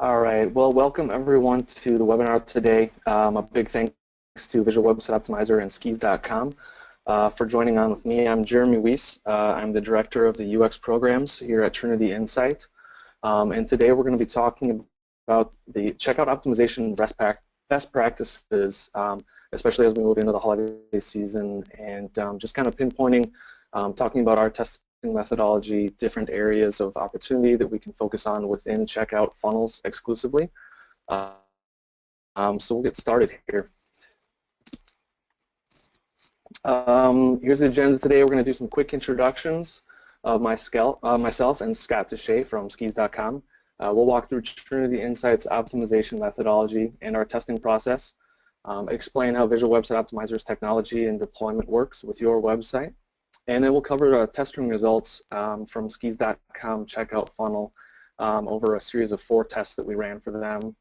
All right. Well, welcome everyone to the webinar today. A big thanks to Visual Website Optimizer and Skis.com for joining on with me. I'm Jeremy Weiss. I'm the Director of the UX Programs here at Trinity Insight. And today we're going to be talking about the checkout optimization best practices, especially as we move into the holiday season, and just kind of pinpointing, talking about our testing methodology, different areas of opportunity that we can focus on within checkout funnels exclusively. So we'll get started here. Here's the agenda today. We're going to do some quick introductions of myself and Scott Deshay from skis.com. We'll walk through Trinity Insight's optimization methodology and our testing process, explain how Visual Website Optimizer's technology and deployment works with your website, and then we'll cover testing results from skis.com checkout funnel over a series of 4 tests that we ran for them,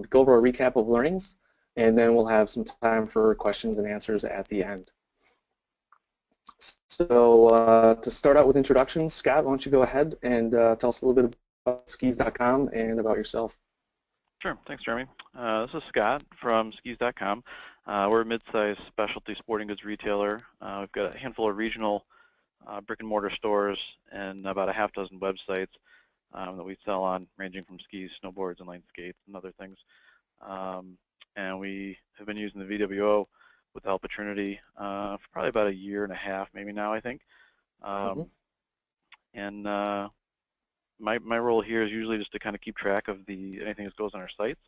go over a recap of learnings, and then we'll have some time for questions and answers at the end. So to start out with introductions, Scott, why don't you go ahead and tell us a little bit about skis.com and about yourself. Sure. Thanks, Jeremy. This is Scott from skis.com. We're a mid-sized specialty sporting goods retailer. We've got a handful of regional brick-and-mortar stores and about a half dozen websites that we sell on, ranging from skis, snowboards, and lane skates, and other things. And we have been using the VWO with the help of Trinity for probably about a year and a half, maybe now, I think. And my role here is usually just to kind of keep track of anything that goes on our sites,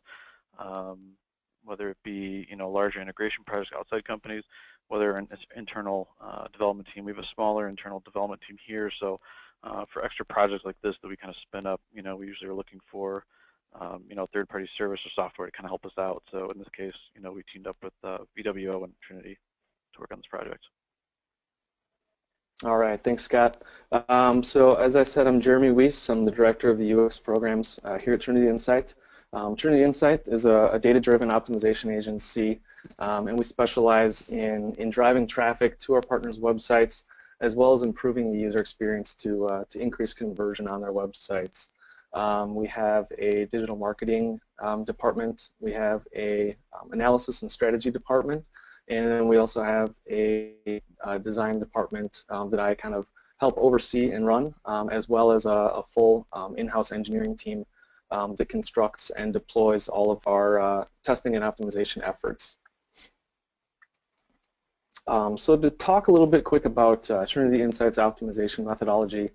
whether it be larger integration projects outside companies, whether an internal development team. We have a smaller internal development team here, so for extra projects like this that we kind of spin up, we usually are looking for third-party service or software to kind of help us out. So in this case, we teamed up with VWO and Trinity to work on this project. All right, thanks, Scott. So as I said, I'm Jeremy Weiss. I'm the Director of the UX Programs here at Trinity Insight. Trinity Insight is a data-driven optimization agency, and we specialize in driving traffic to our partners' websites, as well as improving the user experience to increase conversion on their websites. We have a digital marketing department. We have a analysis and strategy department. And then we also have a design department that I kind of help oversee and run, as well as a full in-house engineering team that constructs and deploys all of our testing and optimization efforts. So to talk a little bit quick about Trinity Insight's optimization methodology,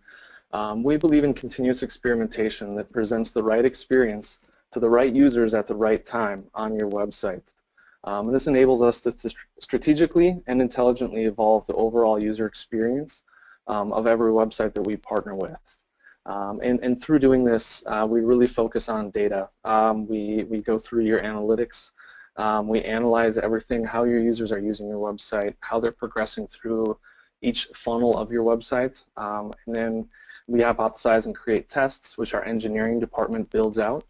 we believe in continuous experimentation that presents the right experience to the right users at the right time on your website. And this enables us to strategically and intelligently evolve the overall user experience of every website that we partner with. And through doing this, we really focus on data. We go through your analytics. We analyze everything, how your users are using your website, how they're progressing through each funnel of your website. And then we hypothesize and create tests, which our engineering department builds out.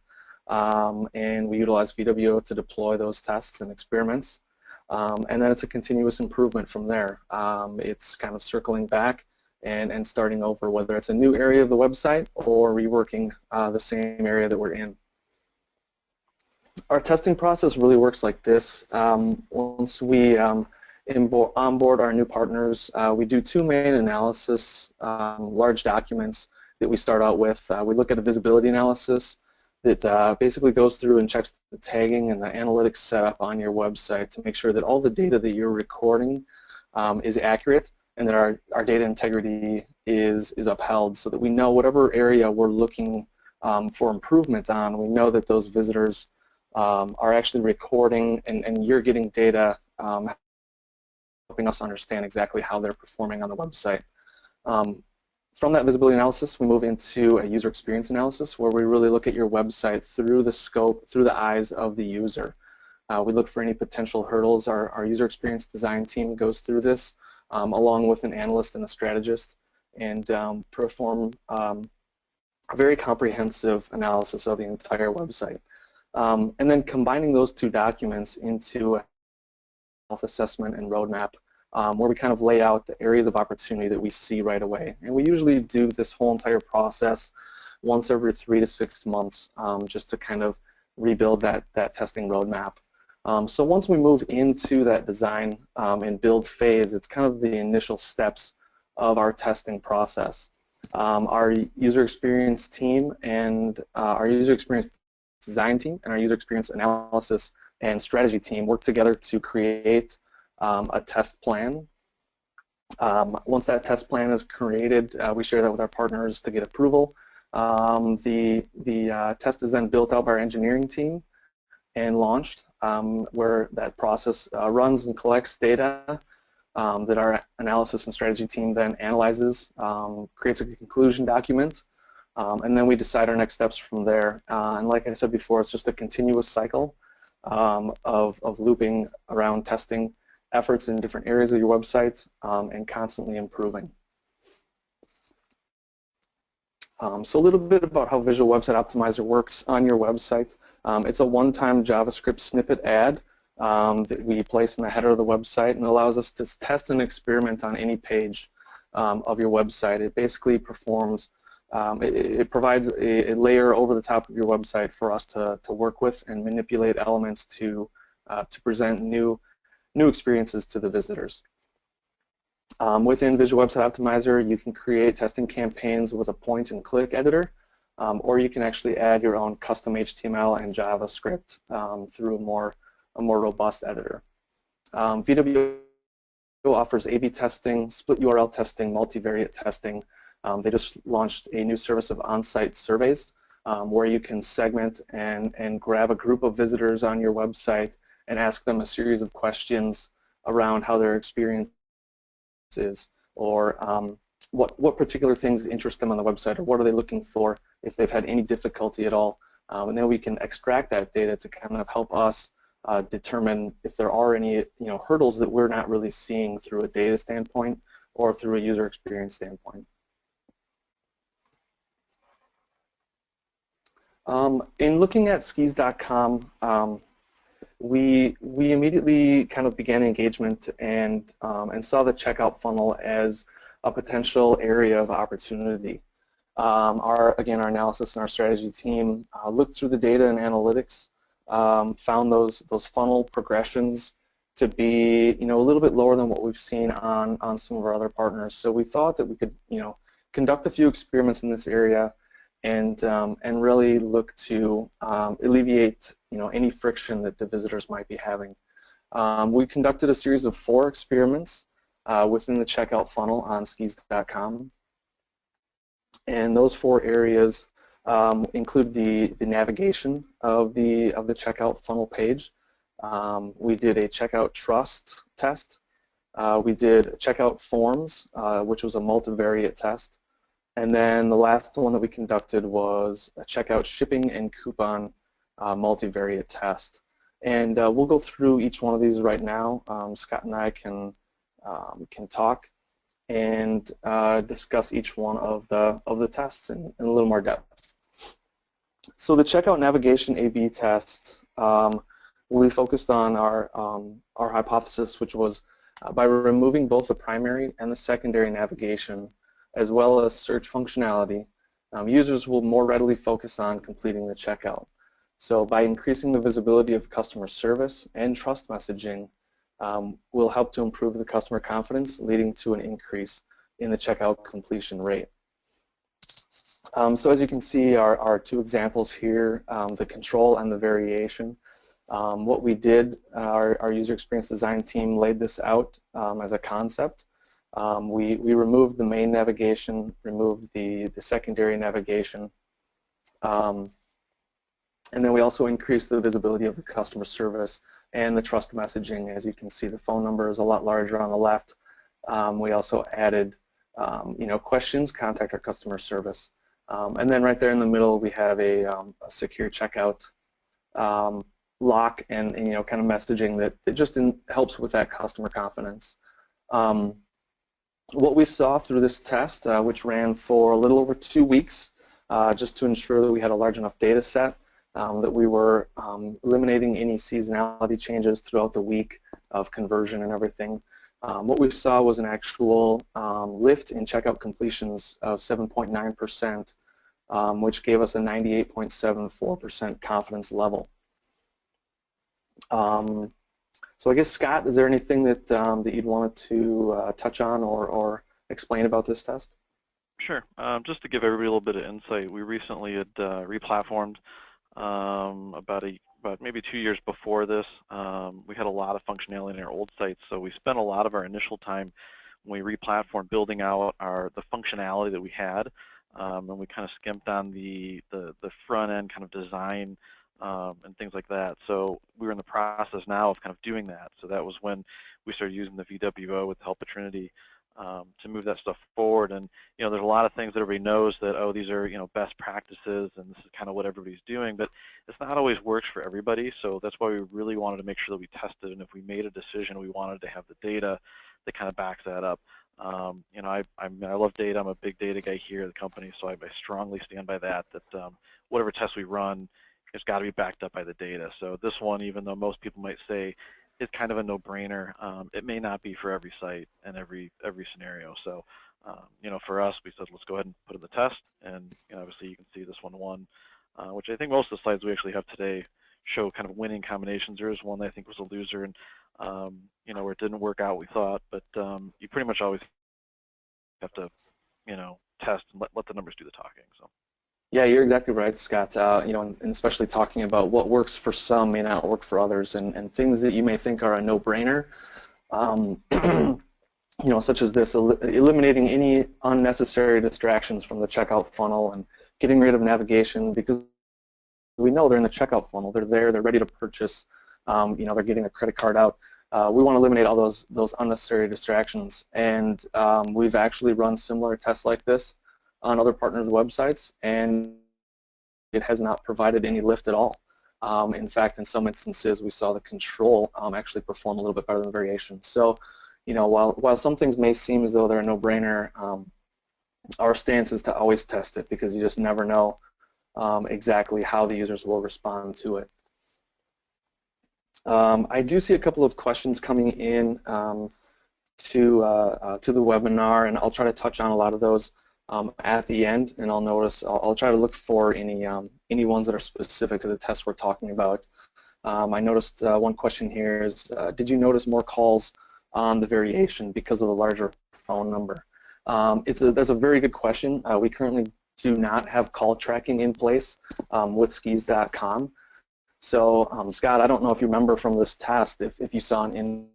And we utilize VWO to deploy those tests and experiments, and then it's a continuous improvement from there. It's kind of circling back and starting over, whether it's a new area of the website or reworking the same area that we're in. Our testing process really works like this. Once we onboard our new partners, we do 2 main analysis, large documents that we start out with. We look at a visibility analysis that basically goes through and checks the tagging and the analytics setup on your website to make sure that all the data that you're recording is accurate and that our data integrity is upheld, so that we know whatever area we're looking for improvement on, we know that those visitors are actually recording and you're getting data helping us understand exactly how they're performing on the website. From that visibility analysis, we move into a user experience analysis, where we really look at your website through the scope, through the eyes of the user. We look for any potential hurdles. Our user experience design team goes through this along with an analyst and a strategist, and perform a very comprehensive analysis of the entire website. And then combining those 2 documents into a health assessment and roadmap, where we kind of lay out the areas of opportunity that we see right away. And we usually do this whole entire process once every 3 to 6 months, just to kind of rebuild that testing roadmap. So once we move into that design and build phase, it's kind of the initial steps of our testing process. Our user experience team and our user experience design team and our user experience analysis and strategy team work together to create a test plan. Once that test plan is created, we share that with our partners to get approval. The test is then built out by our engineering team and launched, where that process runs and collects data that our analysis and strategy team then analyzes, creates a conclusion document, and then we decide our next steps from there. And like I said before, it's just a continuous cycle of looping around testing efforts in different areas of your website and constantly improving. So a little bit about how Visual Website Optimizer works on your website. It's a one-time JavaScript snippet ad that we place in the header of the website, and allows us to test and experiment on any page of your website. It basically performs, it provides a layer over the top of your website for us to work with and manipulate elements to present new experiences to the visitors. Within Visual Website Optimizer, you can create testing campaigns with a point-and-click editor, or you can actually add your own custom HTML and JavaScript through a more robust editor. VWO offers A/B testing, split URL testing, multivariate testing. They just launched a new service of on-site surveys where you can segment and grab a group of visitors on your website and ask them a series of questions around how their experience is, or what particular things interest them on the website, or what are they looking for if they've had any difficulty at all. And then we can extract that data to kind of help us determine if there are any hurdles that we're not really seeing through a data standpoint or through a user experience standpoint. In looking at skis.com, we immediately kind of began engagement and saw the checkout funnel as a potential area of opportunity. Our analysis and our strategy team looked through the data and analytics, found those funnel progressions to be a little bit lower than what we've seen on some of our other partners. So we thought that we could conduct a few experiments in this area and really look to alleviate any friction that the visitors might be having. We conducted a series of 4 experiments within the checkout funnel on skis.com, and those 4 areas include the navigation of the checkout funnel page. We did a checkout trust test. We did checkout forms, which was a multivariate test. And then the last one that we conducted was a checkout shipping and coupon multivariate test. And we'll go through each one of these right now. Scott and I can talk and discuss each one of the tests in a little more depth. So the checkout navigation A/B test, we focused on our hypothesis, which was by removing both the primary and the secondary navigation, as well as search functionality, users will more readily focus on completing the checkout. So by increasing the visibility of customer service and trust messaging, will help to improve the customer confidence, leading to an increase in the checkout completion rate. So as you can see, our 2 examples here, the control and the variation. What we did, our user experience design team laid this out as a concept. We removed the main navigation, removed the secondary navigation, and then we also increased the visibility of the customer service and the trust messaging. As you can see, the phone number is a lot larger on the left. We also added questions, contact our customer service. And then right there in the middle, we have a secure checkout lock and kind of messaging that just helps with that customer confidence. What we saw through this test, which ran for a little over 2 weeks, just to ensure that we had a large enough data set, that we were eliminating any seasonality changes throughout the week of conversion and everything. What we saw was an actual lift in checkout completions of 7.9% which gave us a 98.74% confidence level. So I guess, Scott, is there anything that, that you'd want to touch on or explain about this test? Sure. Just to give everybody a little bit of insight, we recently had replatformed about maybe 2 years before this. We had a lot of functionality in our old sites, so we spent a lot of our initial time when we replatformed building out the functionality that we had, and we kind of skimped on the front end kind of design and things like that. So we were in the process now of kind of doing that. So that was when we started using the VWO with the help of Trinity to move that stuff forward. And there's a lot of things that everybody knows that, oh, these are best practices and this is kind of what everybody's doing, but it's not always works for everybody. So that's why we really wanted to make sure that we tested, and if we made a decision, we wanted to have the data that kind of backs that up. I love data. I'm a big data guy here at the company, so I strongly stand by that. Whatever test we run, it's got to be backed up by the data. So this one, even though most people might say it's kind of a no-brainer, it may not be for every site and every scenario. So, for us, we said let's go ahead and put in the test, and obviously you can see this one won, which I think most of the slides we actually have today show kind of winning combinations. There is one that I think was a loser, and where it didn't work out, we thought, but you pretty much always have to, test and let the numbers do the talking. So. Yeah, you're exactly right, Scott. And especially talking about what works for some may not work for others, and things that you may think are a no-brainer, such as this, eliminating any unnecessary distractions from the checkout funnel and getting rid of navigation, because we know they're in the checkout funnel. They're there. They're ready to purchase. They're getting a credit card out. We want to eliminate all those unnecessary distractions, and we've actually run similar tests like this on other partners' websites, and it has not provided any lift at all. In fact, in some instances, we saw the control actually perform a little bit better than the variation. So, while some things may seem as though they're a no-brainer, our stance is to always test it, because you just never know exactly how the users will respond to it. I do see a couple of questions coming in to the webinar, and I'll try to touch on a lot of those at the end, and I'll try to look for any ones that are specific to the test we're talking about. I noticed one question here is, did you notice more calls on the variation because of the larger phone number? That's a very good question. We currently do not have call tracking in place with skis.com. So, Scott, I don't know if you remember from this test if you saw an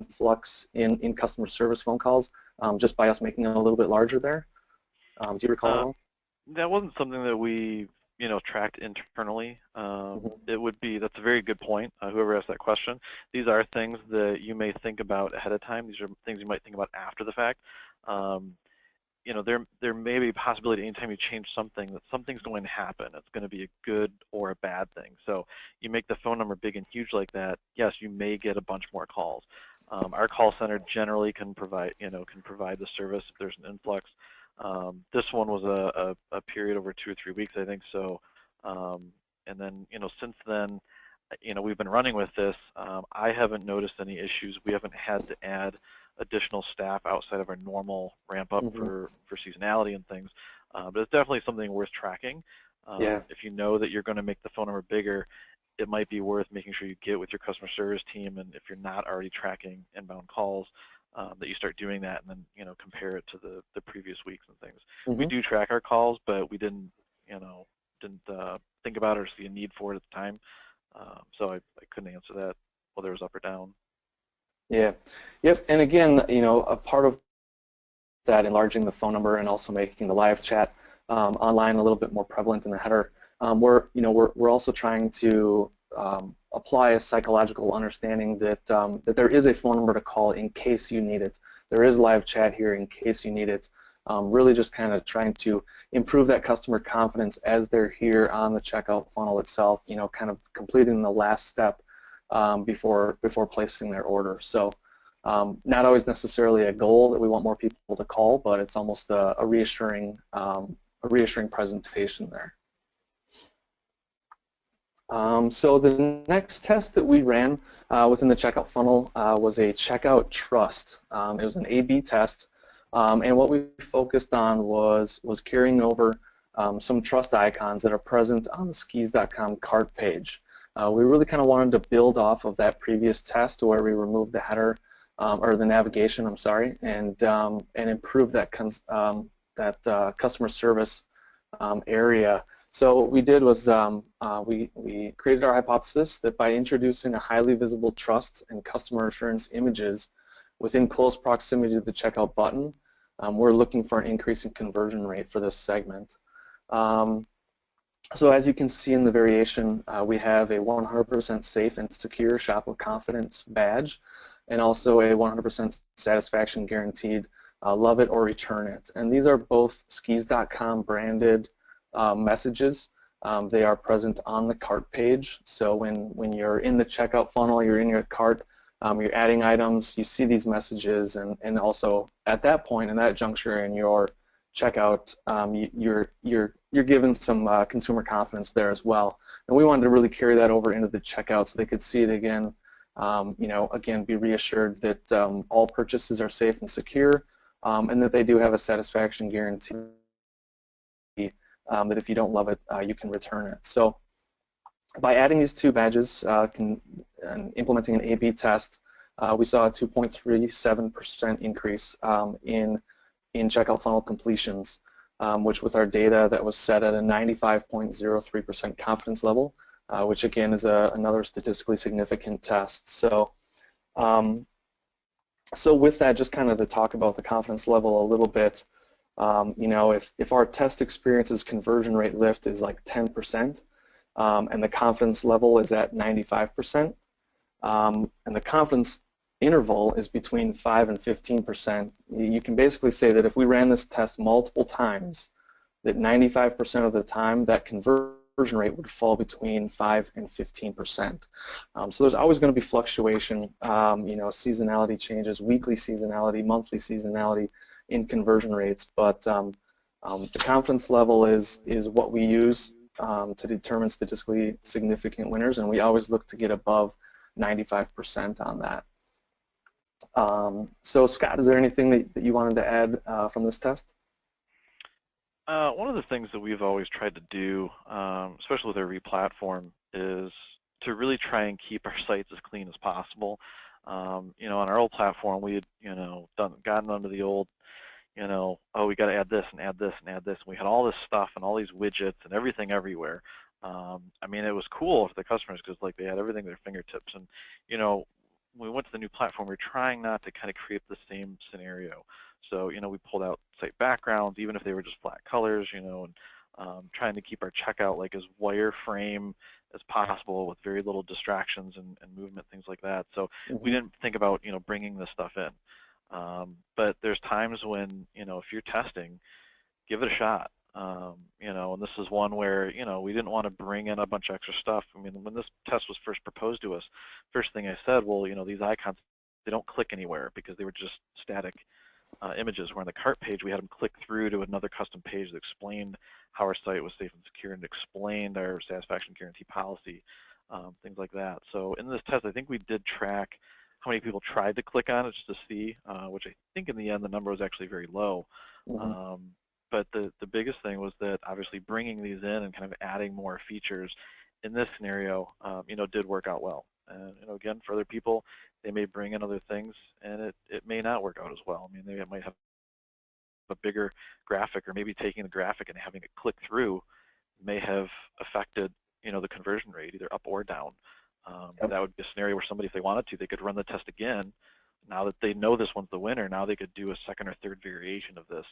influx in customer service phone calls just by us making it a little bit larger there. Do you recall? That wasn't something that we tracked internally. That's a very good point, whoever asked that question. These are things that you may think about ahead of time. These are things you might think about after the fact. There may be a possibility anytime you change something that something's going to happen. It's going to be a good or a bad thing. So you make the phone number big and huge like that, yes, you may get a bunch more calls. Our call center generally can provide the service if there's an influx. This one was a period over 2 or 3 weeks, I think. So, and then since then, we've been running with this. I haven't noticed any issues. We haven't had to add additional staff outside of our normal ramp up for seasonality and things. But it's definitely something worth tracking. If you know that you're going to make the phone number bigger, it might be worth making sure you get with your customer service team, and if you're not already tracking inbound calls, that you start doing that, and then compare it to the previous weeks and things. We do track our calls, but we didn't think about it or see a need for it at the time. So I couldn't answer that whether it was up or down. Yeah. Yep. And again, a part of that, enlarging the phone number and also making the live chat online a little bit more prevalent in the header, we're also trying to apply a psychological understanding that that there is a phone number to call in case you need it. There is live chat here in case you need it. Really just kind of trying to improve that customer confidence as they're here on the checkout funnel itself, kind of completing the last step before placing their order. So not always necessarily a goal that we want more people to call, but it's almost a reassuring presentation there. So the next test that we ran within the checkout funnel was a checkout trust. It was an A/B test, and what we focused on was carrying over some trust icons that are present on the skis.com cart page. We really kind of wanted to build off of that previous test where we removed the header or the navigation, I'm sorry, and improve that customer service area. So what we did was we created our hypothesis that by introducing a highly visible trust and customer assurance images within close proximity to the checkout button, we're looking for an increase in conversion rate for this segment. So as you can see in the variation, we have a 100% safe and secure Shop with Confidence badge, and also a 100% satisfaction guaranteed, love it or return it. And these are both skis.com branded messages. They are present on the cart page. So when you're in the checkout funnel, you're in your cart, you're adding items, you see these messages, and also at that point, in that juncture in your checkout, you're given some consumer confidence there as well. And we wanted to really carry that over into the checkout so they could see it again, again, be reassured that all purchases are safe and secure, and that they do have a satisfaction guarantee, that if you don't love it, you can return it. So by adding these two badges and implementing an A/B test, we saw a 2.37% increase in checkout funnel completions, which with our data that was set at a 95.03% confidence level, which again is another statistically significant test. So, so with that, just kind of to talk about the confidence level a little bit, if our test experience's conversion rate lift is like 10%, and the confidence level is at 95%, and the confidence interval is between 5 and 15%, you can basically say that if we ran this test multiple times, that 95% of the time that conversion rate would fall between 5 and 15%. So there's always going to be fluctuation, seasonality changes, weekly seasonality, monthly seasonality in conversion rates, but the confidence level is what we use to determine statistically significant winners, and we always look to get above 95% on that. So Scott, is there anything that you wanted to add from this test? One of the things that we've always tried to do, especially with our re-platform, is to really try and keep our sites as clean as possible. On our old platform, we had, gotten under the old, oh, we got to add this and add this and add this. And we had all this stuff and all these widgets and everything everywhere. I mean, it was cool for the customers because like they had everything at their fingertips. And when we went to the new platform, we were trying not to kind of create the same scenario. So, we pulled out site backgrounds, even if they were just flat colors, and trying to keep our checkout like as wireframe as possible with very little distractions and movement, things like that. So we didn't think about, bringing this stuff in. But there's times when, if you're testing, give it a shot. And this is one where, we didn't want to bring in a bunch of extra stuff. I mean, when this test was first proposed to us, first thing I said, well, these icons, they don't click anywhere because they were just static images. Where on the cart page, we had them click through to another custom page that explained how our site was safe and secure and explained our satisfaction guarantee policy, things like that. So in this test, I think we did track how many people tried to click on it just to see, which I think in the end the number was actually very low. But the biggest thing was that obviously bringing these in and kind of adding more features in this scenario, did work out well. And again, for other people, they may bring in other things, and it may not work out as well. I mean, they might have a bigger graphic, or maybe taking the graphic and having it click through may have affected, the conversion rate, either up or down. That would be a scenario where somebody, if they wanted to, they could run the test again. Now that they know this one's the winner, now they could do a second or third variation of this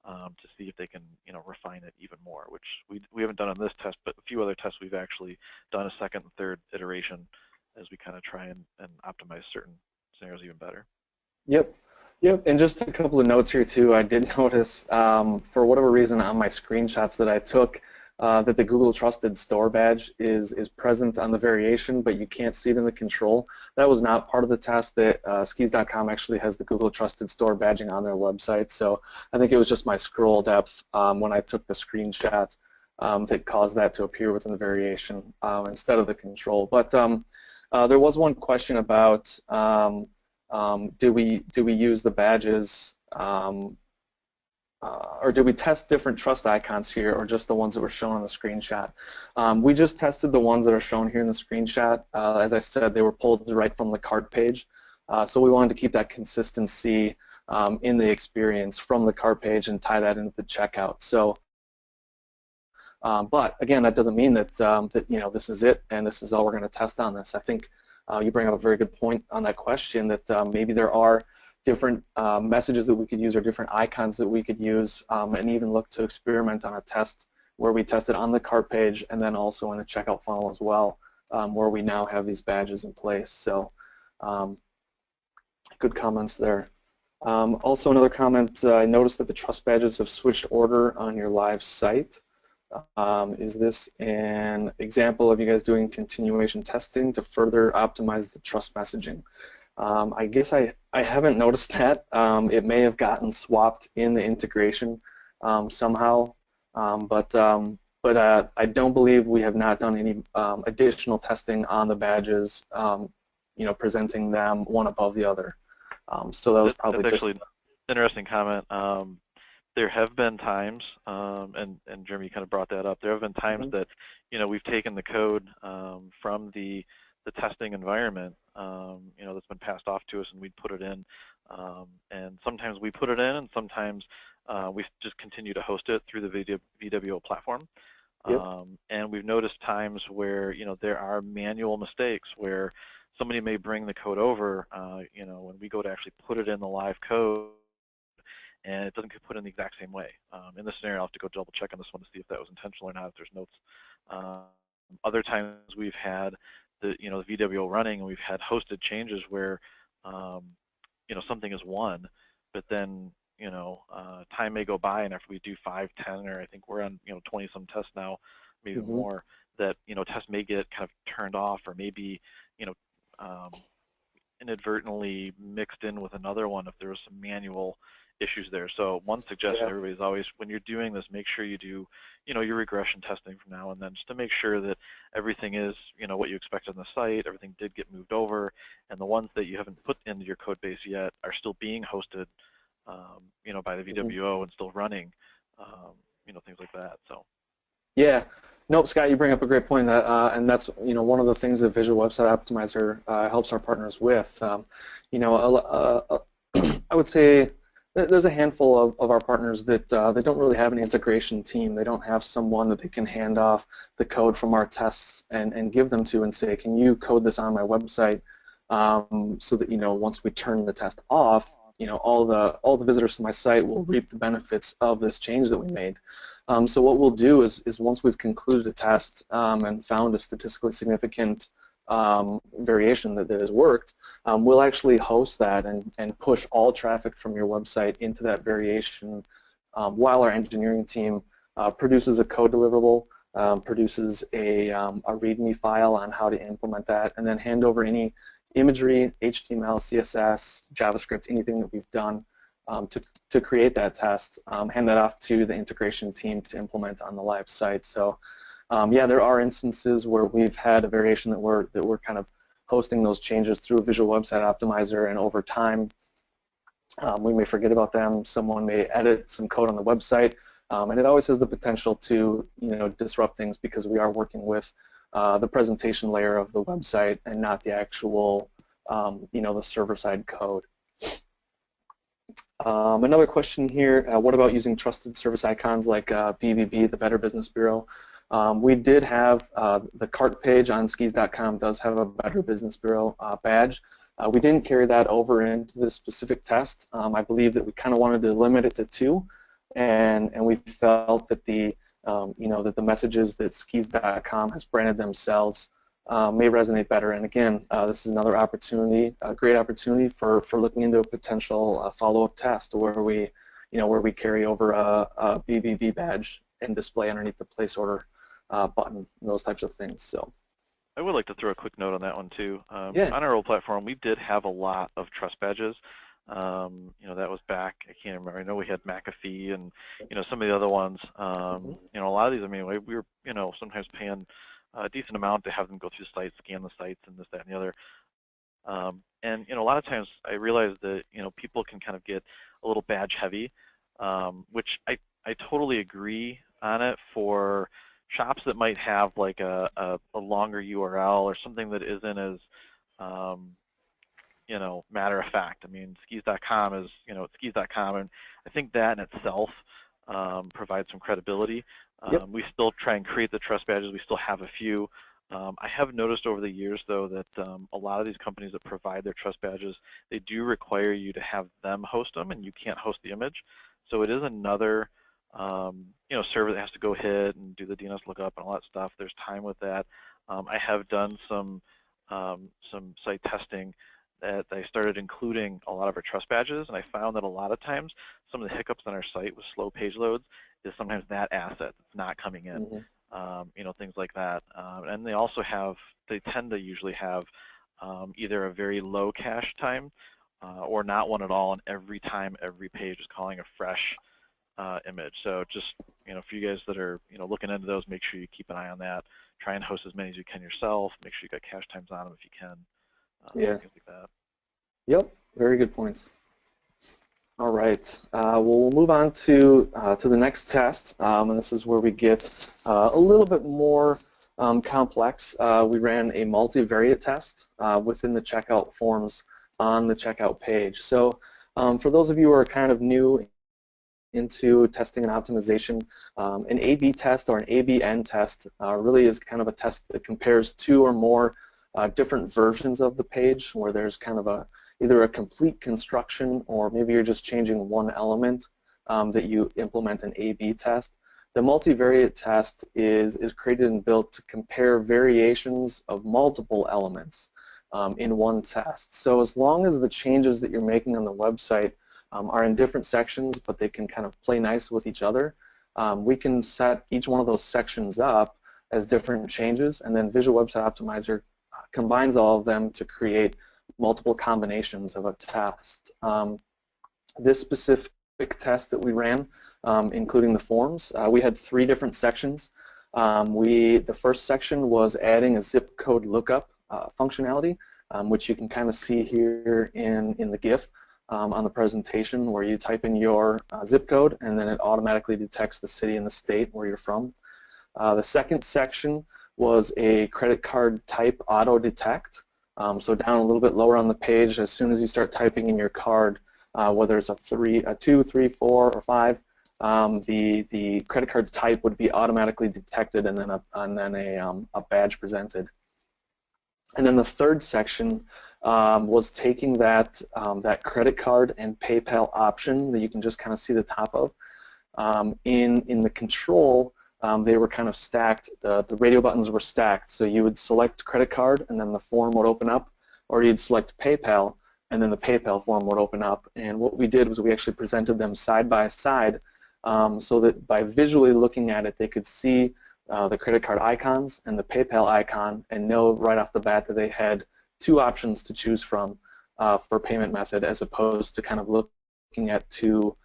to see if they can, refine it even more, which we haven't done on this test, but a few other tests we've actually done a second and third iteration as we kind of try and optimize certain scenarios even better. Yep. And just a couple of notes here too. I did notice, for whatever reason, on my screenshots that I took, that the Google Trusted Store badge is present on the variation, but you can't see it in the control. That was not part of the test. That skis.com actually has the Google Trusted Store badging on their website. So I think it was just my scroll depth when I took the screenshot that caused that to appear within the variation instead of the control. But there was one question about do we use the badges or did we test different trust icons here, or just the ones that were shown on the screenshot? We just tested the ones that are shown here in the screenshot. As I said, they were pulled right from the cart page, so we wanted to keep that consistency in the experience from the cart page and tie that into the checkout. So, but again, that doesn't mean that this is it and this is all we're going to test on this. I think you bring up a very good point on that question, that maybe there are different messages that we could use or different icons that we could use, and even look to experiment on a test where we test it on the cart page and then also in the checkout funnel as well, where we now have these badges in place. So good comments there. Also another comment, I noticed that the trust badges have switched order on your live site. Is this an example of you guys doing continuation testing to further optimize the trust messaging? I guess I haven't noticed that. It may have gotten swapped in the integration somehow, but I don't believe we have not done any additional testing on the badges, presenting them one above the other. So that was probably that's just actually an interesting comment. There have been times, and Jeremy kind of brought that up, there have been times that, we've taken the code from the testing environment, that's been passed off to us, and we'd put it in. And sometimes we put it in, and sometimes we just continue to host it through the VWO platform. Yep. And we've noticed times where, there are manual mistakes where somebody may bring the code over, when we go to actually put it in the live code, and it doesn't get put in the exact same way. In this scenario, I'll have to go double check on this one to see if that was intentional or not, if there's notes. Other times we've had the VWO running, and we've had hosted changes where something is one, but then time may go by, and after we do 5, 10, or I think we're on 20 some tests now, maybe more, that tests may get kind of turned off, or maybe inadvertently mixed in with another one if there was some manual issues there. So one suggestion to everybody is always, when you're doing this, make sure you do your regression testing from now and then, just to make sure that everything is what you expected on the site, everything did get moved over, and the ones that you haven't put into your code base yet are still being hosted by the VWO and still running, things like that. So yeah. Nope, Scott, you bring up a great point, and that's one of the things that Visual Website Optimizer helps our partners with. I would say there's a handful of our partners that they don't really have an integration team. They don't have someone that they can hand off the code from our tests and give them to and say, can you code this on my website, so that once we turn the test off, all the visitors to my site will reap the benefits of this change that we made. So what we'll do is once we've concluded a test and found a statistically significant variation that has worked, we'll actually host that and push all traffic from your website into that variation, while our engineering team produces a code deliverable, produces a README file on how to implement that, and then hand over any imagery, HTML, CSS, JavaScript, anything that we've done to create that test, hand that off to the integration team to implement on the live site. So yeah, there are instances where we've had a variation that we're kind of hosting those changes through Visual Website Optimizer, and over time we may forget about them. Someone may edit some code on the website, and it always has the potential to disrupt things, because we are working with the presentation layer of the website and not the actual the server-side code. Another question here, what about using trusted service icons like BBB, the Better Business Bureau? We did have the cart page on skis.com does have a Better Business Bureau badge. We didn't carry that over into this specific test. I believe that we kind of wanted to limit it to 2, and we felt that the that the messages that skis.com has branded themselves may resonate better. And again, this is another opportunity, a great opportunity for looking into a potential follow-up test where we, where we carry over a BBB badge and display underneath the place order button, and those types of things. So I would like to throw a quick note on that one too. Yeah. On our old platform, we did have a lot of trust badges. That was back, I can't remember, I know we had McAfee and, some of the other ones. A lot of these, I mean, we were, sometimes paying a decent amount to have them go through the site, scan the sites, and this, that, and the other. And, a lot of times I realize that, people can kind of get a little badge heavy. which I totally agree on it for shops that might have like a longer URL or something that isn't as matter of fact. I mean, skis.com is, it's skis.com, and I think that in itself provides some credibility. Yep. We still try and create the trust badges. We still have a few. I have noticed over the years, though, that a lot of these companies that provide their trust badges, they do require you to have them host them, and you can't host the image. So it is another server that has to go hit and do the DNS lookup and all that stuff. There's time with that. I have done some site testing that I started including a lot of our trust badges, and I found that a lot of times some of the hiccups on our site with slow page loads is sometimes that asset that's not coming in, things like that. And they tend to usually have either a very low cache time or not one at all, and every time every page is calling a fresh image. So just, for you guys that are, looking into those, make sure you keep an eye on that. Try and host as many as you can yourself. Make sure you got cache times on them if you can. Things like that. Yep, very good points. All right, we'll move on to the next test, and this is where we get a little bit more complex. We ran a multivariate test within the checkout forms on the checkout page. So for those of you who are kind of new into testing and optimization, an A/B test or an ABN test really is kind of a test that compares two or more different versions of the page where there's kind of either a complete construction or maybe you're just changing one element that you implement an A/B test. The multivariate test is created and built to compare variations of multiple elements in one test. So as long as the changes that you're making on the website are in different sections, but they can kind of play nice with each other, we can set each one of those sections up as different changes, and then Visual Website Optimizer combines all of them to create multiple combinations of a test. This specific test that we ran, including the forms, we had 3 different sections. The first section was adding a zip code lookup functionality, which you can kind of see here in the GIF on the presentation, where you type in your zip code and then it automatically detects the city and the state where you're from. The second section was a credit card type auto detect. So down a little bit lower on the page, as soon as you start typing in your card, whether it's a 2, 3, 4, or 5, the credit card type would be automatically detected and then a badge presented. And then the third section was taking that credit card and PayPal option that you can just kind of see the top of. In the control, they were kind of stacked. The radio buttons were stacked. So you would select credit card and then the form would open up, or you'd select PayPal and then the PayPal form would open up. And what we did was we actually presented them side by side so that by visually looking at it, they could see the credit card icons and the PayPal icon and know right off the bat that they had 2 options to choose from for payment method, as opposed to kind of looking at two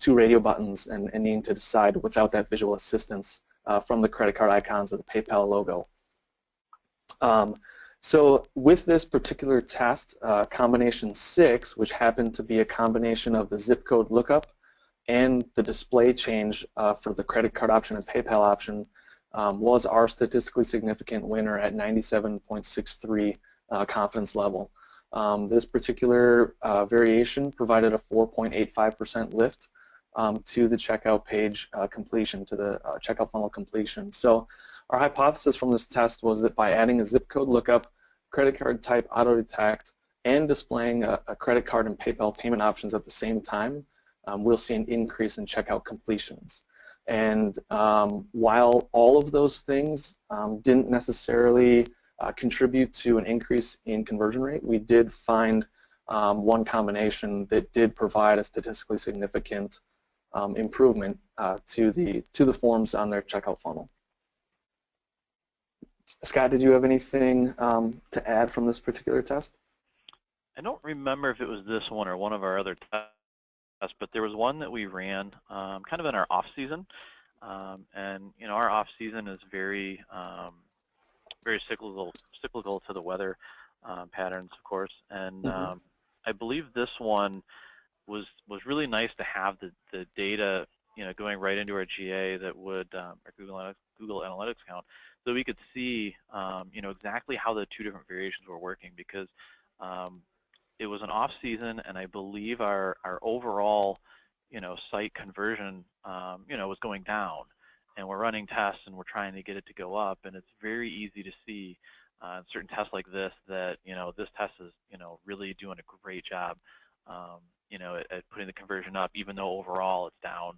radio buttons and needing to decide without that visual assistance from the credit card icons or the PayPal logo. So with this particular test, combination 6, which happened to be a combination of the zip code lookup and the display change for the credit card option and PayPal option, was our statistically significant winner at 97.63 confidence level. This particular variation provided a 4.85% lift to the checkout page completion, to the checkout funnel completion. So our hypothesis from this test was that by adding a zip code lookup, credit card type auto detect, and displaying a credit card and PayPal payment options at the same time, we'll see an increase in checkout completions. And while all of those things didn't necessarily contribute to an increase in conversion rate, we did find one combination that did provide a statistically significant improvement to the forms on their checkout funnel. Scott, did you have anything to add from this particular test? I don't remember if it was this one or one of our other tests, but there was one that we ran kind of in our off season, and our off season is very cyclical to the weather patterns, of course, and I believe this one was really nice to have the data, going right into our GA that would, our Google Analytics account, so we could see, exactly how the two different variations were working, because it was an off season, and I believe our overall, site conversion, was going down, and we're running tests and we're trying to get it to go up, and it's very easy to see certain tests like this that, this test is, really doing a great job, at putting the conversion up, even though overall it's down.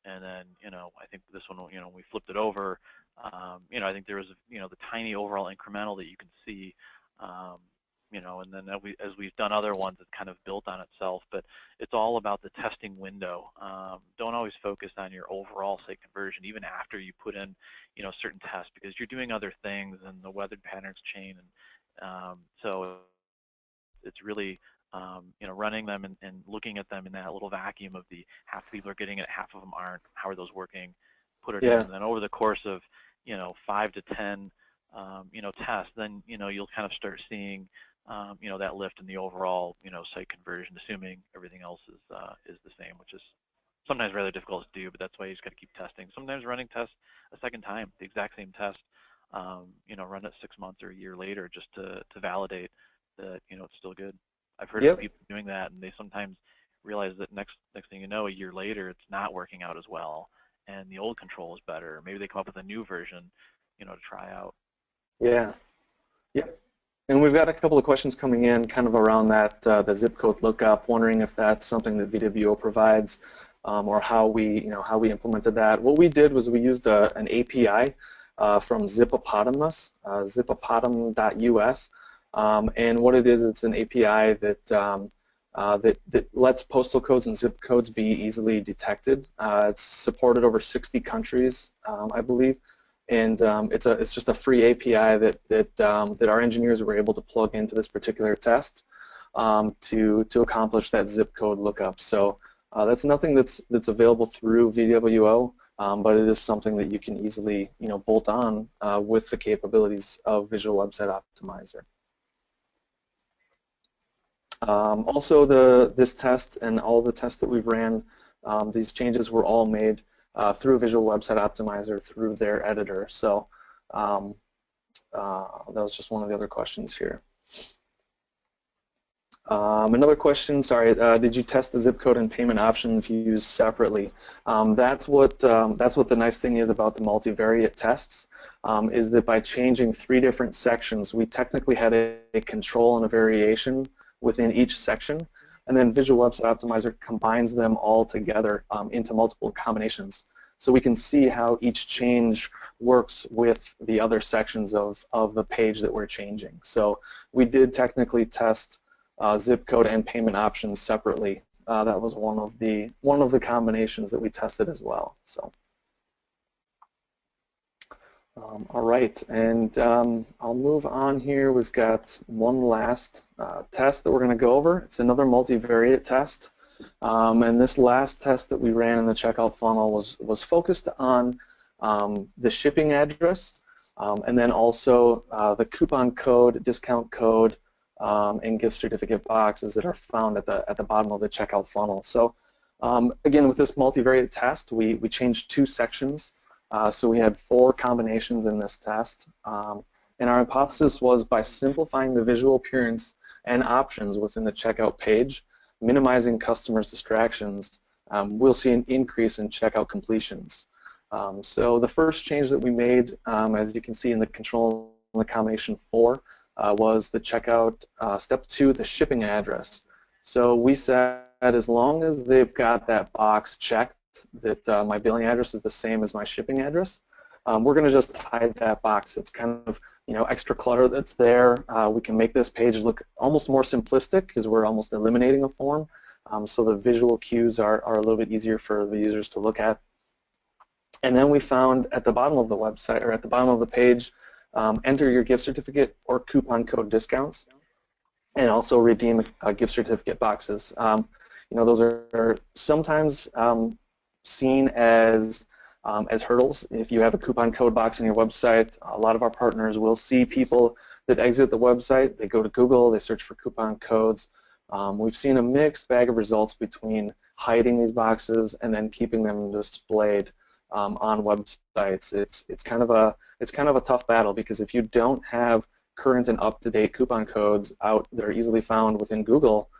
And then, I think this one, we flipped it over. I think there was, the tiny overall incremental that you can see, and then as we've done other ones, it's kind of built on itself. But it's all about the testing window. Don't always focus on your overall site conversion, even after you put in, certain tests, because you're doing other things and the weather patterns change. And so it's really, running them and looking at them in that little vacuum of the half the people are getting it, half of them aren't. How are those working? Put it in, and then over the course of 5 to 10 tests, then you'll kind of start seeing that lift in the overall site conversion, assuming everything else is the same, which is sometimes rather difficult to do, but that's why you just got to keep testing. Sometimes running tests a second time, the exact same test, run it 6 months or a year later, just to validate that it's still good. I've heard of people doing that, and they sometimes realize that next thing you know, a year later, it's not working out as well, and the old control is better. Maybe they come up with a new version, to try out. Yeah. Yep. And we've got a couple of questions coming in kind of around that, the zip code lookup, wondering if that's something that VWO provides, or how we implemented that. What we did was we used an API from Zipopotamus, zipopotam.us, and what it is, it's an API that lets postal codes and zip codes be easily detected. It's supported over 60 countries, I believe. And it's just a free API that our engineers were able to plug into this particular test to accomplish that zip code lookup. So that's nothing that's available through VWO, but it is something that you can easily bolt on with the capabilities of Visual Website Optimizer. Also, this test and all the tests that we've ran, these changes were all made through Visual Website Optimizer through their editor. So that was just one of the other questions here. Another question, sorry, did you test the zip code and payment options used separately? That's what the nice thing is about the multivariate tests, is that by changing 3 different sections, we technically had a control and a variation within each section, and then Visual Website Optimizer combines them all together into multiple combinations. So we can see how each change works with the other sections of the page that we're changing. So we did technically test zip code and payment options separately. That was one of the combinations that we tested as well. So. All right, and I'll move on here. We've got one last test that we're going to go over. It's another multivariate test, and this last test that we ran in the checkout funnel was focused on the shipping address, and then also the coupon code, discount code, and gift certificate boxes that are found at the bottom of the checkout funnel. So again, with this multivariate test, we changed 2 sections. So we had 4 combinations in this test, and our hypothesis was by simplifying the visual appearance and options within the checkout page, minimizing customers' distractions, we'll see an increase in checkout completions. So the first change that we made, as you can see in the control in the combination 4, was the checkout step 2, the shipping address. So we said as long as they've got that box checked, that my billing address is the same as my shipping address, we're going to just hide that box. It's kind of extra clutter that's there. We can make this page look almost more simplistic because we're almost eliminating a form, so the visual cues are a little bit easier for the users to look at. And then we found at the bottom of the website, or at the bottom of the page, enter your gift certificate or coupon code discounts, and also redeem gift certificate boxes. Those are sometimes seen as hurdles. If you have a coupon code box on your website, a lot of our partners will see people that exit the website, they go to Google, they search for coupon codes, We've seen a mixed bag of results between hiding these boxes and then keeping them displayed on websites. It's kind of a tough battle, because if you don't have current and up-to-date coupon codes out that are easily found within Google,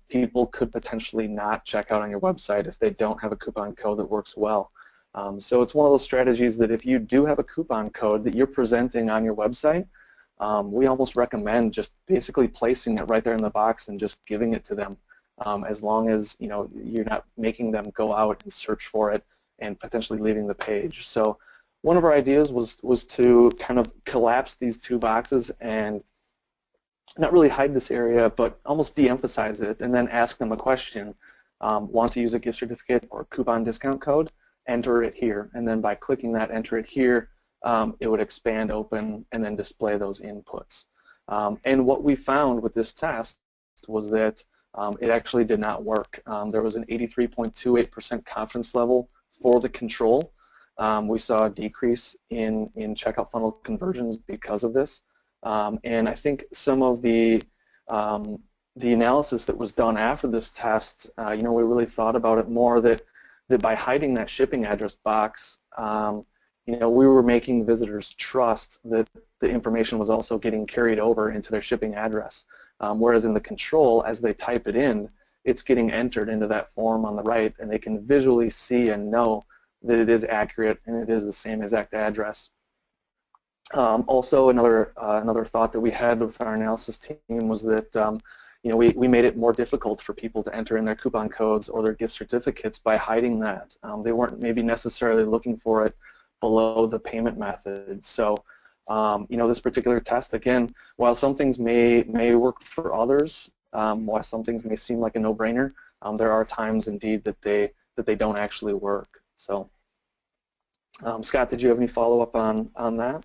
people could potentially not check out on your website if they don't have a coupon code that works well. So it's one of those strategies that if you do have a coupon code that you're presenting on your website, we almost recommend just basically placing it right there in the box and just giving it to them, as long as you're not making them go out and search for it and potentially leaving the page. So one of our ideas was to kind of collapse these two boxes and not really hide this area, but almost de-emphasize it, and then ask them a question. Want to use a gift certificate or coupon discount code? Enter it here, and then by clicking that enter it here, it would expand open and then display those inputs. And what we found with this test was that it actually did not work. There was an 83.28% confidence level for the control. We saw a decrease in checkout funnel conversions because of this. And I think some of the analysis that was done after this test, we really thought about it more, that by hiding that shipping address box, we were making visitors trust that the information was also getting carried over into their shipping address. Whereas in the control, as they type it in, it's getting entered into that form on the right, and they can visually see and know that it is accurate and it is the same exact address. Also, another thought that we had with our analysis team was that we made it more difficult for people to enter in their coupon codes or their gift certificates by hiding that. They weren't maybe necessarily looking for it below the payment method. So, this particular test, again, while some things may work for others, while some things may seem like a no-brainer, there are times indeed that they don't actually work. So, Scott, did you have any follow-up on that?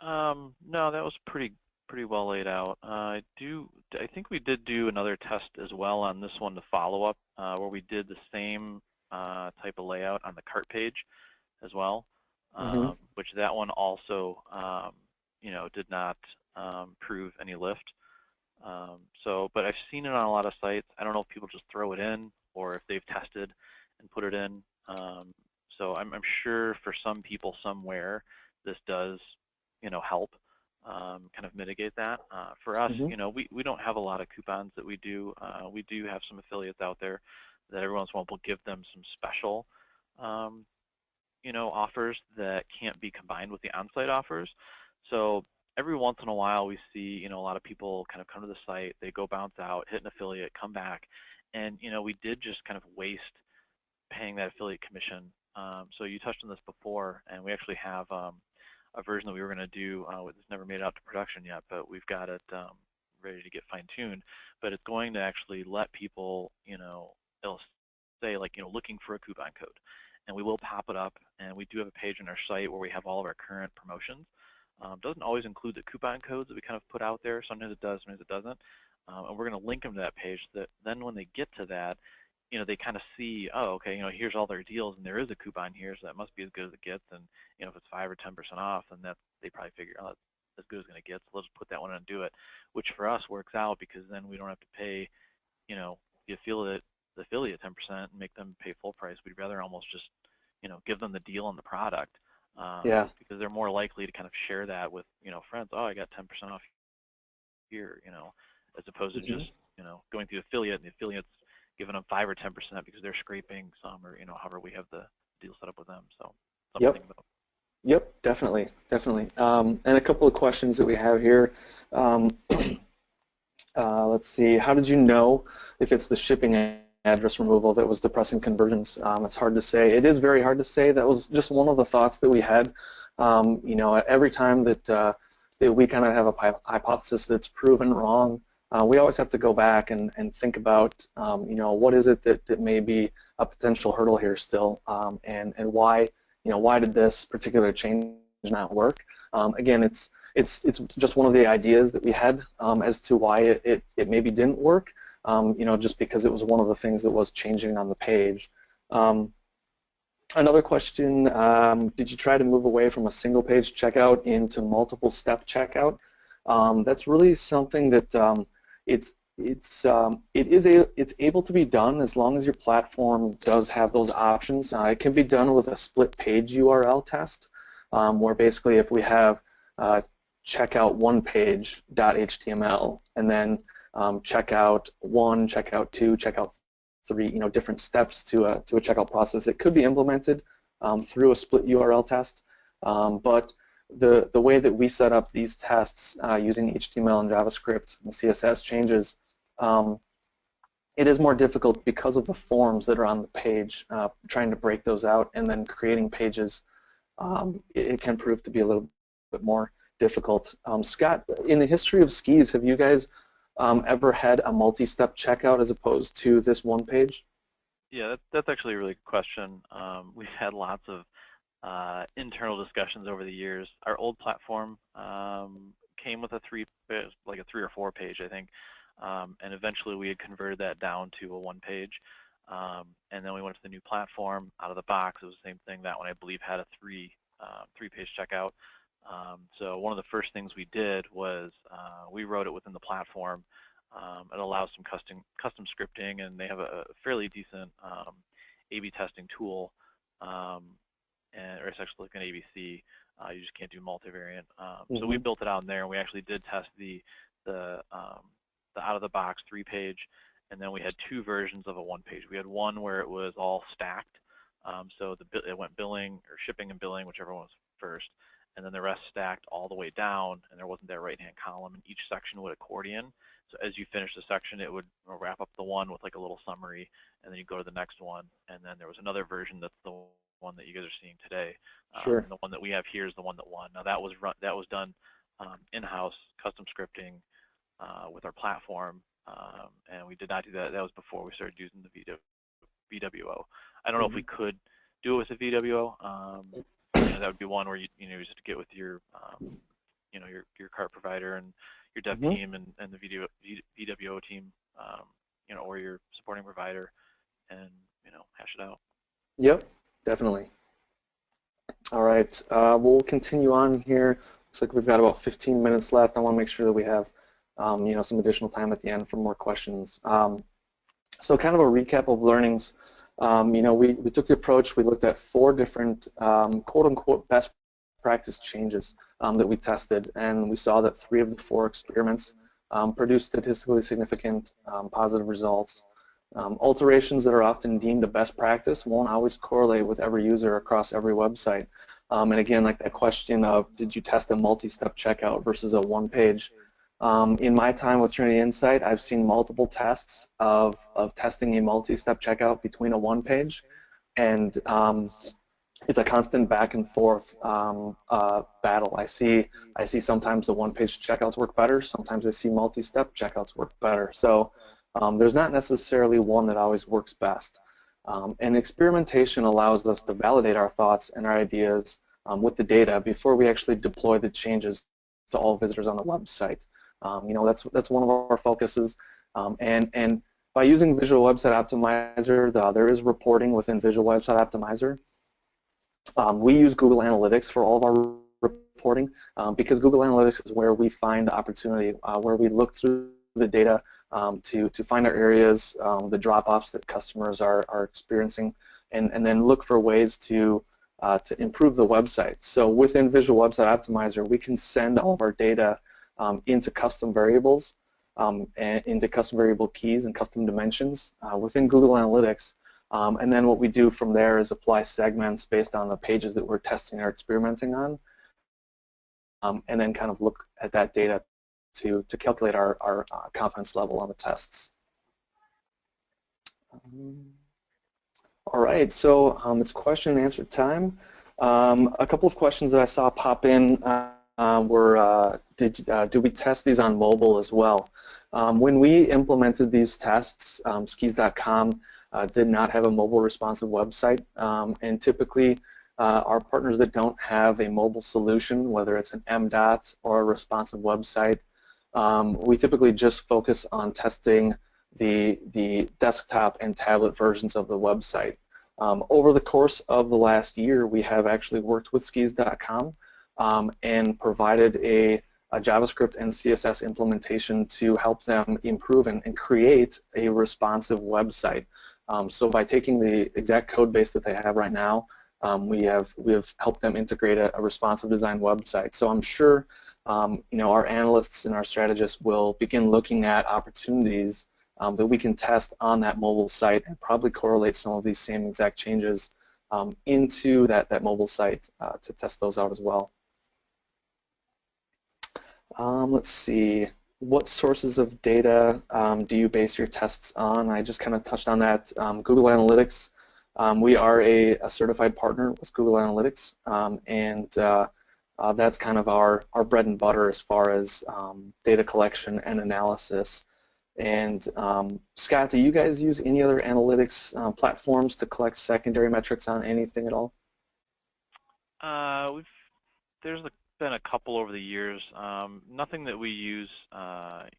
No, that was pretty well laid out. I think we did do another test as well on this one to follow up, where we did the same type of layout on the cart page as well, which that one also, did not prove any lift. But I've seen it on a lot of sites. I don't know if people just throw it in or if they've tested and put it in. So I'm sure for some people somewhere this does, help kind of mitigate that. For us, we don't have a lot of coupons that we do. We do have some affiliates out there that every once in a while will give them some special, offers that can't be combined with the on-site offers. So every once in a while we see, a lot of people kind of come to the site, they go bounce out, hit an affiliate, come back, and, we did just kind of waste paying that affiliate commission. So you touched on this before, and we actually have a version that we were going to do. It's never made it out to production yet, but we've got it ready to get fine-tuned. But it's going to actually let people, it'll say like, looking for a coupon code, and we will pop it up. And we do have a page on our site where we have all of our current promotions. Doesn't always include the coupon codes that we kind of put out there. Sometimes it does, sometimes it doesn't. And we're going to link them to that page. That then when they get to that, they kind of see, oh, okay, here's all their deals, and there is a coupon here, so that must be as good as it gets. And if it's 5 or 10% off, then they probably figure, oh, that's as good as it's going to get. So let's just put that one in and do it, which for us works out because then we don't have to pay, the affiliate 10% and make them pay full price. We'd rather almost just, give them the deal on the product, because they're more likely to kind of share that with, friends. Oh, I got 10% off here, as opposed to just, going through the affiliate, and the affiliate's giving them 5 or 10% because they're scraping some, or however we have the deal set up with them. So something to think about. Yep, definitely. And a couple of questions that we have here. Let's see. How did you know if it's the shipping address removal that was depressing conversions? It's hard to say. It is very hard to say. That was just one of the thoughts that we had. Every time that we kind of have a hypothesis that's proven wrong, we always have to go back and think about, what is it that may be a potential hurdle here still, and why, why did this particular change not work? Again, it's just one of the ideas that we had as to why it maybe didn't work, just because it was one of the things that was changing on the page. Another question, did you try to move away from a single page checkout into multiple step checkout? That's really something that it's able to be done as long as your platform does have those options. It can be done with a split page URL test, where basically if we have checkout one page.html and then checkout one, checkout two, checkout three, different steps to a checkout process, it could be implemented through a split URL test. But the way that we set up these tests using HTML and JavaScript and CSS changes, it is more difficult because of the forms that are on the page. Trying to break those out and then creating pages, it can prove to be a little bit more difficult. Scott, in the history of Skis, have you guys ever had a multi-step checkout as opposed to this one page? Yeah, that's actually a really good question. We've had lots of internal discussions over the years. Our old platform came with a three or four page, I think, and eventually we had converted that down to a one page. And then we went to the new platform. Out of the box, it was the same thing. That one, I believe, had a three-page checkout. So one of the first things we did was we wrote it within the platform. It allows some custom scripting, and they have a fairly decent A/B testing tool, or it's actually like an ABC. You just can't do multivariant. So we built it out in there, and we actually did test the out-of-the-box three-page, and then we had two versions of a one-page. We had one where it was all stacked, so it went billing or shipping and billing, whichever one was first, and then the rest stacked all the way down, and there wasn't that right-hand column, and each section would accordion. So as you finish the section, it would wrap up the one with like a little summary, and then you go to the next one, and then there was another version that's the one that you guys are seeing today. Sure. And the one that we have here is the one that won. Now that was done in-house, custom scripting with our platform, and we did not do that. That was before we started using the VWO. I don't know if we could do it with a VWO. That would be one where you just get with your your cart provider and your dev team and the VWO team, or your supporting provider, and hash it out. Yep, definitely. All right, we'll continue on here. Looks like we've got about 15 minutes left. I want to make sure that we have some additional time at the end for more questions. So kind of a recap of learnings. We took the approach. We looked at 4 different quote-unquote best practice changes that we tested, and we saw that 3 of the 4 experiments produced statistically significant positive results. Alterations that are often deemed a best practice won't always correlate with every user across every website. And again, like that question of did you test a multi-step checkout versus a one-page? In my time with Trinity Insight, I've seen multiple tests of testing a multi-step checkout between a one-page, and it's a constant back and forth battle. I see sometimes the one-page checkouts work better. Sometimes I see multi-step checkouts work better. So there's not necessarily one that always works best. And experimentation allows us to validate our thoughts and our ideas with the data before we actually deploy the changes to all visitors on the website. That's one of our focuses. And by using Visual Website Optimizer, there is reporting within Visual Website Optimizer. We use Google Analytics for all of our reporting because Google Analytics is where we find opportunity, where we look through the data to find our areas, the drop-offs that customers are experiencing, and then look for ways to improve the website. So within Visual Website Optimizer, we can send all of our data into custom variables, and into custom variable keys and custom dimensions within Google Analytics. And then what we do from there is apply segments based on the pages that we're testing or experimenting on, and then kind of look at that data to calculate our confidence level on the tests. All right, so it's question and answer time. A couple of questions that I saw pop in were, did we test these on mobile as well? When we implemented these tests, skis.com did not have a mobile responsive website, and typically our partners that don't have a mobile solution, whether it's an MDOT or a responsive website, we typically just focus on testing the desktop and tablet versions of the website. Over the course of the last year, we have actually worked with skis.com and provided a a JavaScript and CSS implementation to help them improve and create a responsive website. So by taking the exact code base that they have right now, we have helped them integrate a responsive design website. So I'm sure our analysts and our strategists will begin looking at opportunities that we can test on that mobile site and probably correlate some of these same exact changes into that mobile site to test those out as well. Let's see. What sources of data do you base your tests on? I just kind of touched on that. Google Analytics. We are a certified partner with Google Analytics, and that's kind of our bread and butter as far as data collection and analysis. And Scott, do you guys use any other analytics platforms to collect secondary metrics on anything at all? There's been a couple over the years. Nothing that we use,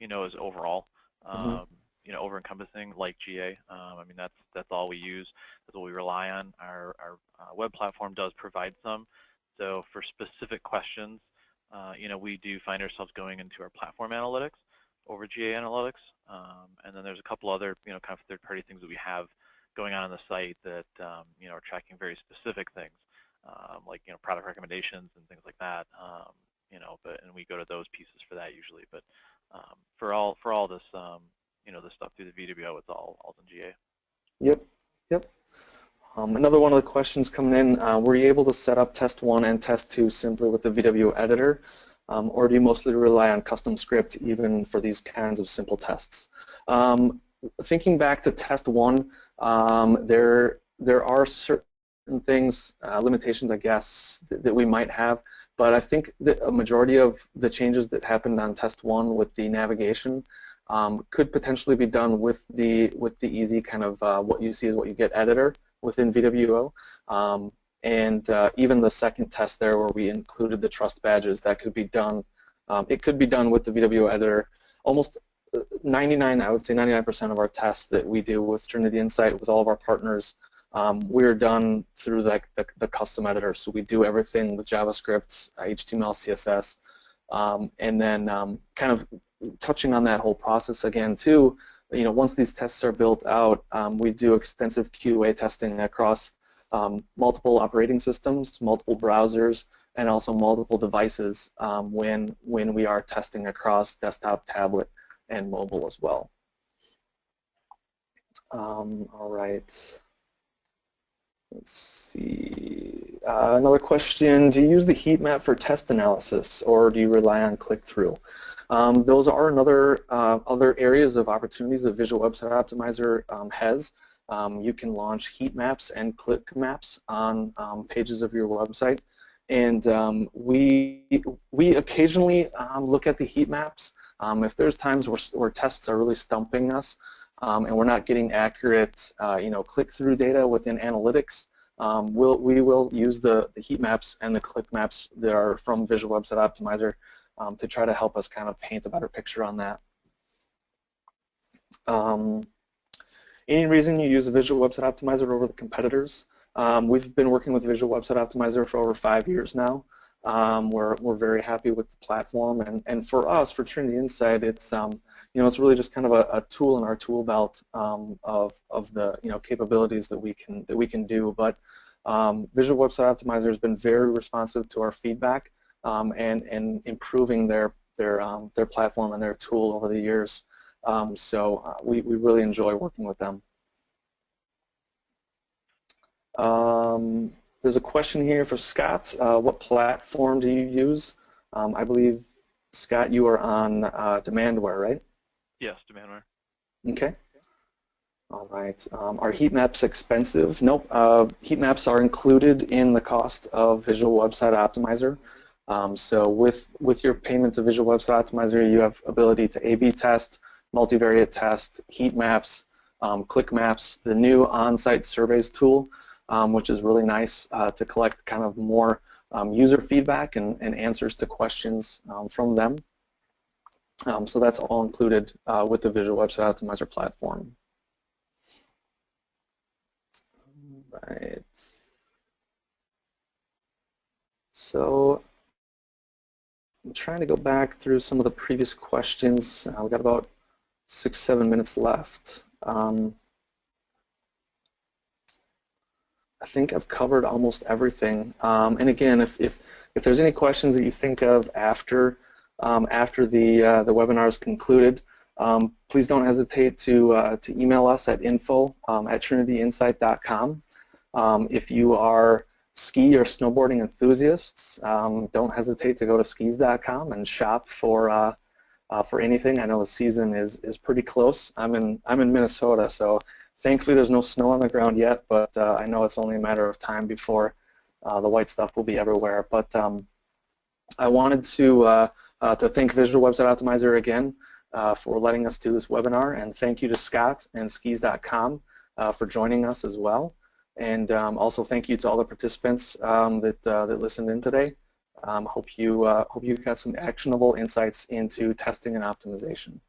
is overall, over-encompassing like GA. I mean, that's all we use. That's what we rely on. Our web platform does provide some. So for specific questions, we do find ourselves going into our platform analytics over GA analytics, and then there's a couple other, kind of third-party things that we have going on the site that, are tracking very specific things, like, product recommendations and things like that, and we go to those pieces for that usually. But for all this, this stuff through the VWO, it's all in GA. Yep. Another one of the questions coming in, were you able to set up test 1 and test 2 simply with the VWO editor? Or do you mostly rely on custom script even for these kinds of simple tests? Thinking back to test 1, there are certain things, limitations, I guess, that we might have, but I think that a majority of the changes that happened on test 1 with the navigation could potentially be done with the easy kind of what you see is what you get editor within VWO. And even the second test there where we included the trust badges, that could be done. It could be done with the VWO editor. Almost 99% of our tests that we do with Trinity Insight with all of our partners, we're done through the custom editor. So we do everything with JavaScript, HTML, CSS, and then kind of touching on that whole process again too. Once these tests are built out, we do extensive QA testing across multiple operating systems, multiple browsers, and also multiple devices when we are testing across desktop, tablet, and mobile as well. All right. Let's see. Another question, do you use the heat map for test analysis or do you rely on click-through? Those are other areas of opportunities that Visual Website Optimizer has. You can launch heat maps and click maps on pages of your website, and we occasionally look at the heat maps. If there's times where tests are really stumping us and we're not getting accurate click-through data within analytics, we will use the heat maps and the click maps that are from Visual Website Optimizer to try to help us kind of paint a better picture on that. Any reason you use a Visual Website Optimizer over the competitors? We've been working with Visual Website Optimizer for over 5 years now. We're very happy with the platform, and for us, for Trinity Insight, it's it's really just kind of a tool in our tool belt of the capabilities that we can do. But Visual Website Optimizer has been very responsive to our feedback and improving their platform and their tool over the years. So we really enjoy working with them. There's a question here for Scott. What platform do you use? I believe, Scott, you are on Demandware, right? Yes, Demandware. Okay. All right. Are heat maps expensive? Nope. Heat maps are included in the cost of Visual Website Optimizer. So with your payment to Visual Website Optimizer, you have ability to A/B test, multivariate test, heat maps, click maps, the new on-site surveys tool, which is really nice to collect kind of more user feedback and answers to questions from them. So that's all included with the Visual Website Optimizer platform. Right. So I'm trying to go back through some of the previous questions. We've got about 6-7 minutes left. I think I've covered almost everything. And again, if there's any questions that you think of after the webinar is concluded, please don't hesitate to email us at info@trinityinsight.com. If you are ski or snowboarding enthusiasts, don't hesitate to go to skis.com and shop for anything. I know the season is pretty close. I'm in Minnesota, so thankfully there's no snow on the ground yet, but I know it's only a matter of time before the white stuff will be everywhere. But I wanted to thank Visual Website Optimizer again for letting us do this webinar, and thank you to Scott and skis.com for joining us as well. And also thank you to all the participants that listened in today. Hope you got some actionable insights into testing and optimization.